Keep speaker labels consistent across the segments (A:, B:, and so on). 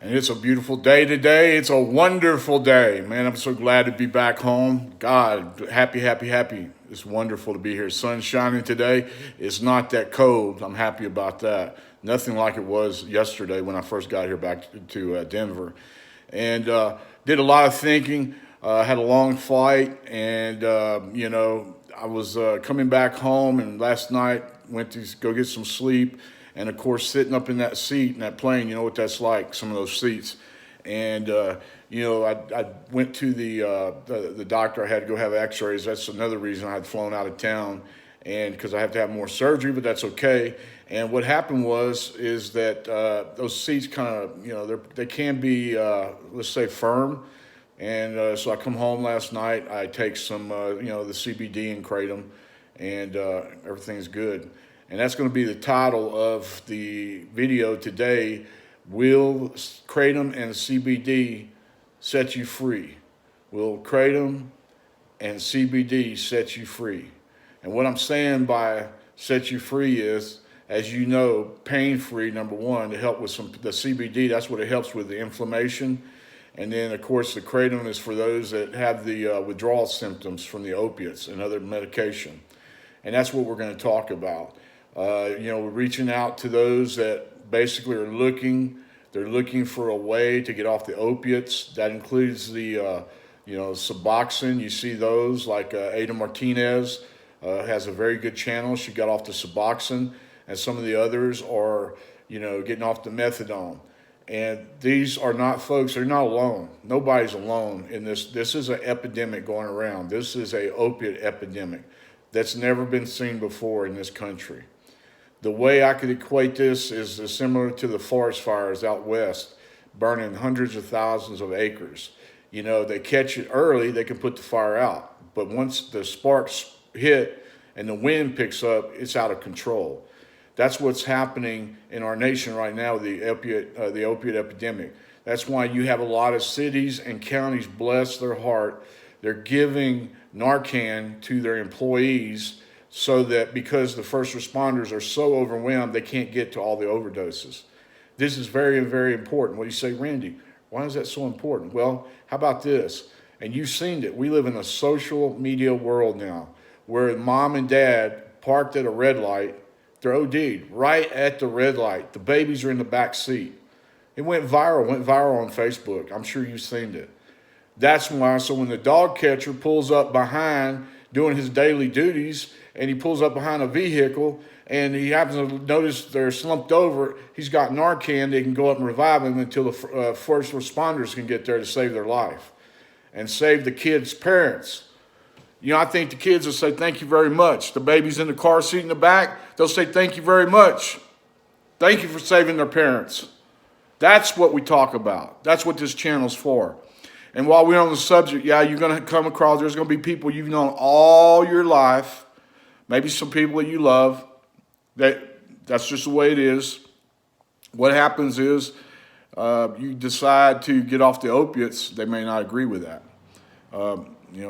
A: And it's a beautiful day today. It's a wonderful day. Man, I'm so glad to be back home. God, happy, happy, happy. It's wonderful to be here. Sun's shining today. It's not that cold. I'm happy about that. Nothing like it was yesterday when I first got here back to Denver. And did a lot of thinking. Had a long flight. And, I was coming back home. And last night went to go get some sleep. And of course, sitting up in that seat in that plane, you know what that's like, some of those seats. And, I went to the doctor. I had to go have x-rays. That's another reason I had flown out of town, and because I have to have more surgery, but that's okay. And what happened is that those seats kind of, they can be, let's say, firm. And so I come home last night. I take some, the CBD and Kratom, and everything's good. And that's going to be the title of the video today. Will Kratom and CBD set you free? Will Kratom and CBD set you free? And what I'm saying by set you free is, as you know, pain-free, number one, to help with the CBD, that's what it helps with, the inflammation. And then, of course, the Kratom is for those that have the withdrawal symptoms from the opiates and other medication. And that's what we're going to talk about. We're reaching out to those that basically are looking for a way to get off the opiates. That includes the, Suboxone. You see those like Ada Martinez has a very good channel. She got off the Suboxone, and some of the others are, getting off the methadone. And these are not folks, they're not alone. Nobody's alone in this. This is an epidemic going around. This is a opiate epidemic that's never been seen before in this country. The way I could equate this is similar to the forest fires out west, burning hundreds of thousands of acres. They catch it early, they can put the fire out. But once the sparks hit and the wind picks up, it's out of control. That's what's happening in our nation right now with the opiate epidemic. That's why you have a lot of cities and counties, bless their heart, they're giving Narcan to their employees, so that because the first responders are so overwhelmed, they can't get to all the overdoses. This is very, very important. What do you say, Randy? Why is that so important? Well, how about this? And you've seen it. We live in a social media world now where mom and dad parked at a red light. They're OD'd right at the red light. The babies are in the back seat. It went viral on Facebook. I'm sure you've seen it. That's why, so when the dog catcher pulls up behind doing his daily duties, and he pulls up behind a vehicle, and he happens to notice they're slumped over, he's got Narcan. They can go up and revive them until the first responders can get there to save their life and save the kids' parents. I think the kids will say, thank you very much. The baby's in the car seat in the back, they'll say, thank you very much. Thank you for saving their parents. That's what we talk about. That's what this channel's for. And while we're on the subject, you're going to come across, there's going to be people you've known all your life, maybe some people that you love. That's just the way it is. What happens is you decide to get off the opiates. They may not agree with that.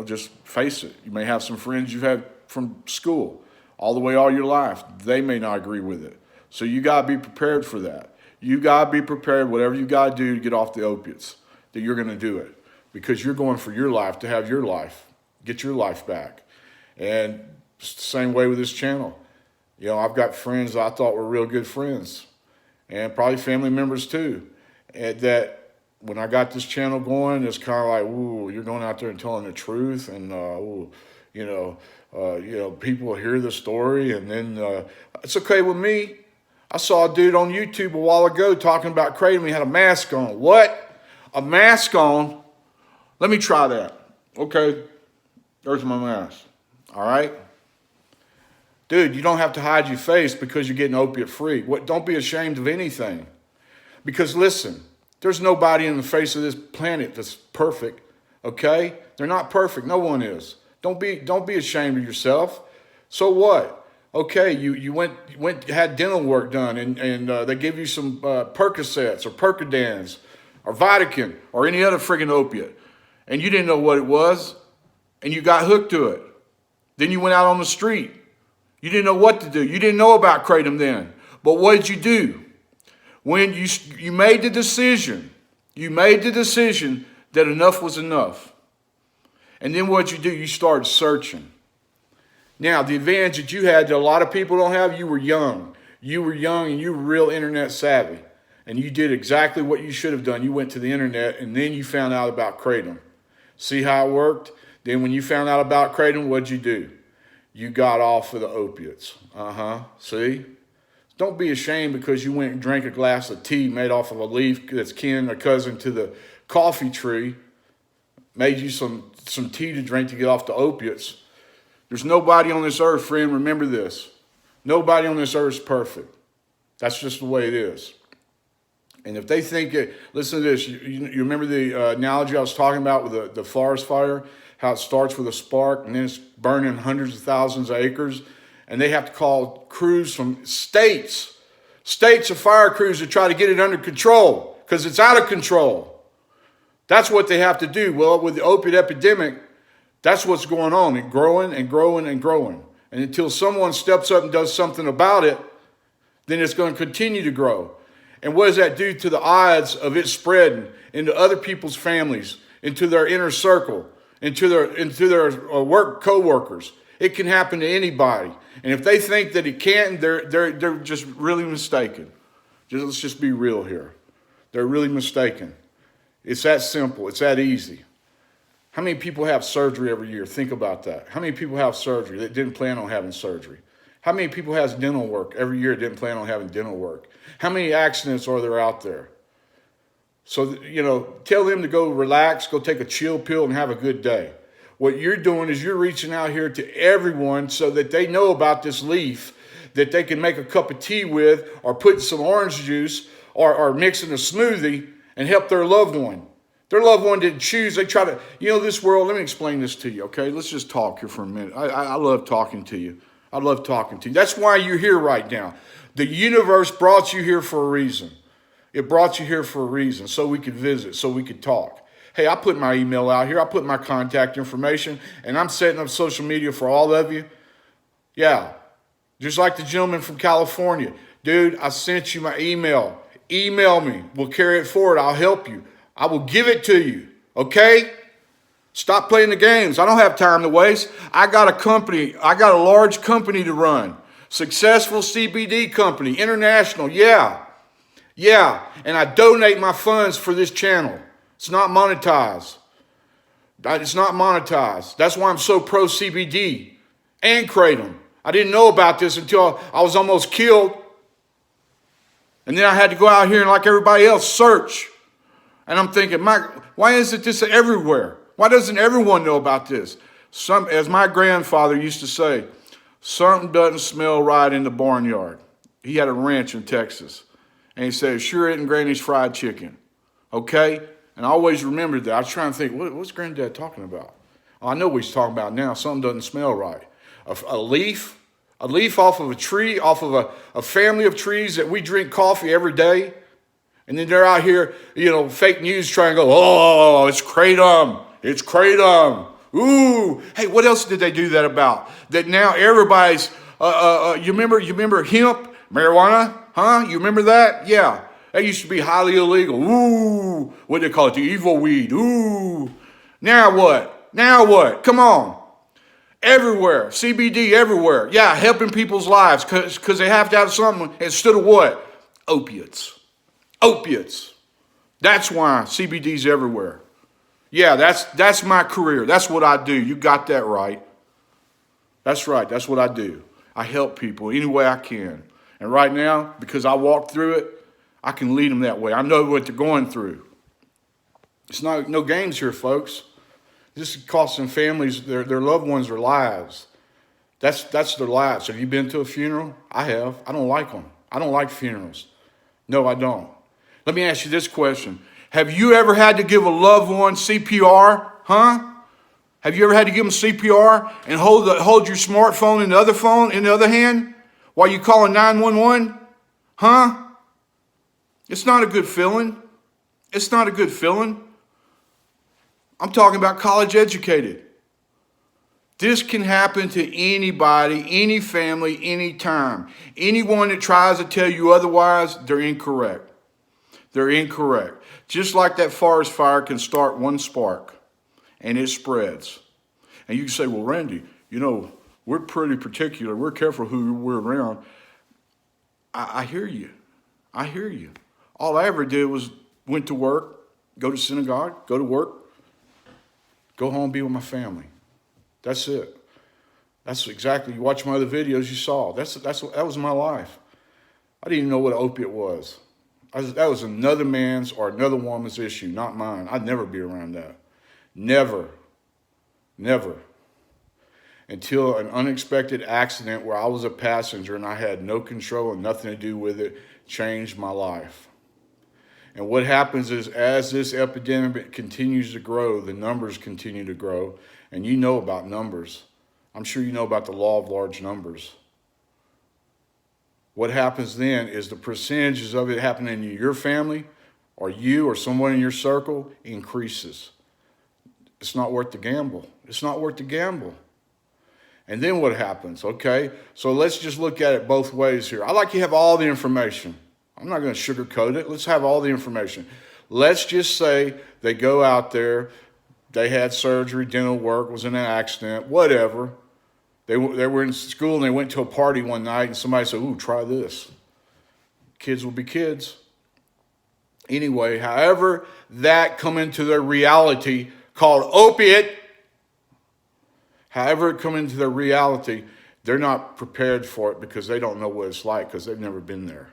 A: Just face it. You may have some friends you've had from school all your life. They may not agree with it. So you got to be prepared for that. You got to be prepared, whatever you got to do to get off the opiates, that you're going to do it. Because you're going for your life, to have your life, get your life back. And it's the same way with this channel. I've got friends I thought were real good friends, and probably family members too, and that when I got this channel going, it's kind of like, ooh, you're going out there and telling the truth, and people will hear the story, and then it's okay with me. I saw a dude on YouTube a while ago talking about Kratom. He had a mask on. What? A mask on? Let me try that. Okay, there's my mask. All right? Dude, you don't have to hide your face because you're getting opiate free. Don't be ashamed of anything. Because listen, there's nobody on the face of this planet that's perfect, okay? They're not perfect. No one is. Don't be ashamed of yourself. So what? Okay, you went had dental work done, and they give you some Percocets or Percodans or Vatican or any other friggin' opiate. And you didn't know what it was, and you got hooked to it. Then you went out on the street. You didn't know what to do. You didn't know about Kratom then. But what did you do? When you made the decision You made the decision that enough was enough. And then what you do, you started searching. Now, the advantage that you had that a lot of people don't have, you were young. You were young and you were real internet savvy. And you did exactly what you should have done. You went to the internet and then you found out about Kratom. See how it worked? Then when you found out about Kratom, what'd you do? You got off of the opiates. See? Don't be ashamed because you went and drank a glass of tea made off of a leaf that's kin or cousin to the coffee tree. Made you some tea to drink to get off the opiates. There's nobody on this earth, friend, remember this. Nobody on this earth is perfect. That's just the way it is. And if they think it, listen to this, you remember the analogy I was talking about with the forest fire, how it starts with a spark and then it's burning hundreds of thousands of acres, and they have to call crews from states of fire crews to try to get it under control because it's out of control. That's what they have to do. Well, with the opiate epidemic, that's what's going on, and growing and growing and growing. And until someone steps up and does something about it, then it's going to continue to grow. And what does that do to the odds of it spreading into other people's families, into their inner circle, into their work co-workers? It can happen to anybody. And if they think that it can't, they're just really mistaken. Let's just be real here. They're really mistaken. It's that simple. It's that easy. How many people have surgery every year? Think about that. How many people have surgery that didn't plan on having surgery? How many people has dental work every year that didn't plan on having dental work? How many accidents are there out there? So, tell them to go relax, go take a chill pill and have a good day. What you're doing is you're reaching out here to everyone so that they know about this leaf that they can make a cup of tea with or put some orange juice or mix in a smoothie and help their loved one. Their loved one didn't choose. They try to, this world, let me explain this to you, okay? Let's just talk here for a minute. I love talking to you. I love talking to you. That's why you're here right now. The universe brought you here for a reason. It brought you here for a reason, so we could visit, so we could talk. Hey, I put my email out here. I put my contact information, and I'm setting up social media for all of you. Yeah, just like the gentleman from California. Dude, I sent you my email. Email me. We'll carry it forward. I'll help you. I will give it to you, okay? Stop playing the games. I don't have time to waste. I got a company. I got a large company to run. Successful CBD company, international, yeah. And I donate my funds for this channel. It's not monetized. It's not monetized. That's why I'm so pro CBD and Kratom. I didn't know about this until I was almost killed. And then I had to go out here and like everybody else search. And I'm thinking, why isn't this everywhere? Why doesn't everyone know about this? As my grandfather used to say, something doesn't smell right in the barnyard. He had a ranch in Texas. And he said, sure isn't Granny's fried chicken. Okay? And I always remembered that. I was trying to think, what's Granddad talking about? I know what he's talking about now. Something doesn't smell right. A leaf off of a tree, off of a family of trees that we drink coffee every day. And then they're out here, fake news trying to go, oh, it's Kratom. It's Kratom. Ooh. Hey, what else did they do that about? That now everybody's, you remember hemp, marijuana? Huh? You remember that? Yeah. That used to be highly illegal. Ooh. What do they call it? The evil weed. Ooh. Now what? Come on. Everywhere. CBD everywhere. Yeah, helping people's lives because they have to have something instead of what? Opiates. That's why CBD's everywhere. Yeah, that's my career. That's what I do. You got that right. That's right. That's what I do. I help people any way I can. And right now, because I walked through it, I can lead them that way. I know what they're going through. It's not no games here, folks. This is costing families, their loved ones, their lives. That's their lives. Have you been to a funeral? I have. I don't like them. I don't like funerals. No, I don't. Let me ask you this question. Have you ever had to give a loved one CPR? Huh? Have you ever had to give them CPR and hold your smartphone in the other phone in the other hand while you calling 911? Huh? It's not a good feeling. It's not a good feeling. I'm talking about college educated. This can happen to anybody, any family, anytime. Anyone that tries to tell you otherwise, they're incorrect. They're incorrect. Just like that forest fire can start one spark and it spreads. And you can say, well, Randy, we're pretty particular. We're careful who we're around. I hear you. I hear you. All I ever did was went to work, go to synagogue, go to work, go home, be with my family. That's it. That's exactly, you watch my other videos, you saw. That was my life. I didn't even know what an opiate was. That was another man's or another woman's issue, not mine. I'd never be around that. Never. Never. Until an unexpected accident where I was a passenger and I had no control and nothing to do with it changed my life. And what happens is as this epidemic continues to grow, the numbers continue to grow. And you know about numbers. I'm sure you know about the law of large numbers. What happens then is the percentages of it happening in your family or you or someone in your circle increases. It's not worth the gamble. It's not worth the gamble. And then what happens? Okay, so let's just look at it both ways here. I like you have all the information. I'm not going to sugarcoat it. Let's have all the information. Let's just say they go out there, they had surgery, dental work, was in an accident, whatever. They were in school and they went to a party one night and somebody said, ooh, try this. Kids will be kids. Anyway, however that come into their reality called opiate, however it come into their reality, they're not prepared for it because they don't know what it's like because they've never been there.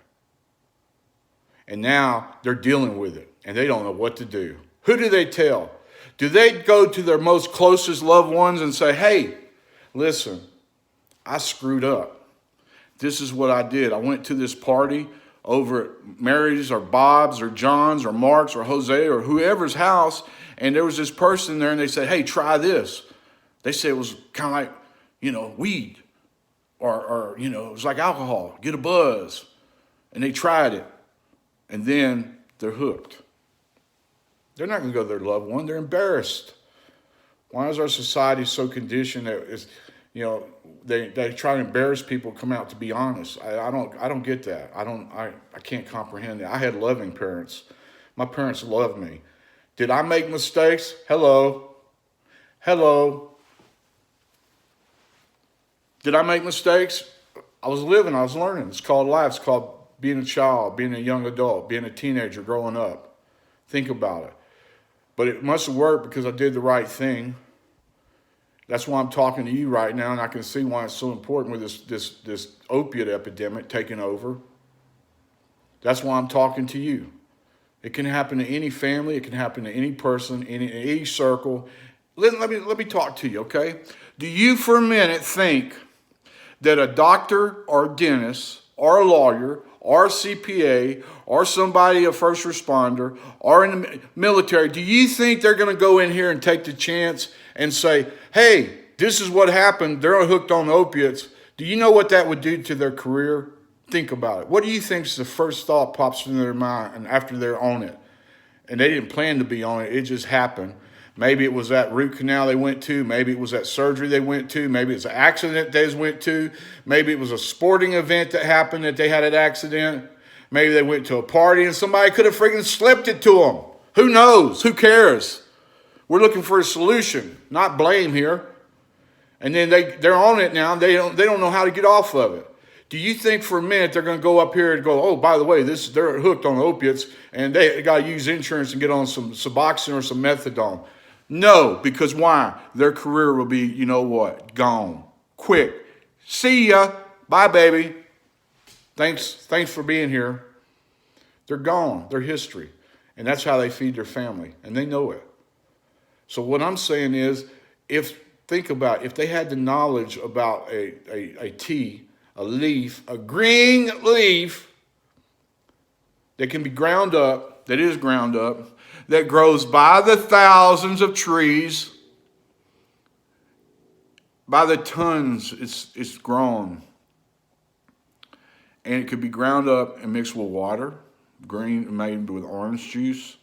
A: And now they're dealing with it and they don't know what to do. Who do they tell? Do they go to their most closest loved ones and say, hey, listen, I screwed up. This is what I did. I went to this party over at Mary's or Bob's or John's or Mark's or Jose or whoever's house, and there was this person there and they said, hey, try this. They said it was kind of like, weed or it was like alcohol, get a buzz. And they tried it and then they're hooked. They're not going to go to their loved one. They're embarrassed. Why is our society so conditioned that it's, they try to embarrass people, come out to be honest? I don't get that. I can't comprehend that. I had loving parents. My parents loved me. Did I make mistakes? Hello. Did I make mistakes? I was living, I was learning. It's called life. It's called being a child, being a young adult, being a teenager, growing up. Think about it. But it must have worked because I did the right thing. That's why I'm talking to you right now, and I can see why it's so important with this opiate epidemic taking over. That's why I'm talking to you. It can happen to any family. It can happen to any person, in any circle. Let me talk to you, okay? Do you for a minute think that a doctor or a dentist or a lawyer or a CPA or somebody, a first responder, or in the military, do you think they're going to go in here and take the chance and say, hey, this is what happened, they're hooked on opiates? Do you know what that would do to their career? Think about it. What do you think is the first thought pops into their mind after they're on it? And they didn't plan to be on it, it just happened. Maybe it was that root canal they went to. Maybe it was that surgery they went to. Maybe it's an accident they went to. Maybe it was a sporting event that happened that they had an accident. Maybe they went to a party and somebody could have freaking slipped it to them. Who knows? Who cares? We're looking for a solution, not blame here. And then they're on it now. They don't know how to get off of it. Do you think for a minute they're going to go up here and go, oh, by the way, they're hooked on opiates and they got to use insurance and get on some Suboxone or some methadone? No, because why? Their career will be, gone. Quick. See ya. Bye, baby. Thanks for being here. They're gone. They're history. And that's how they feed their family. And they know it. So what I'm saying is, think about if they had the knowledge about a tea, a leaf, a green leaf that can be ground up, that is ground up, that grows by the thousands of trees, by the tons it's grown. And it could be ground up and mixed with water, green, made with orange juice,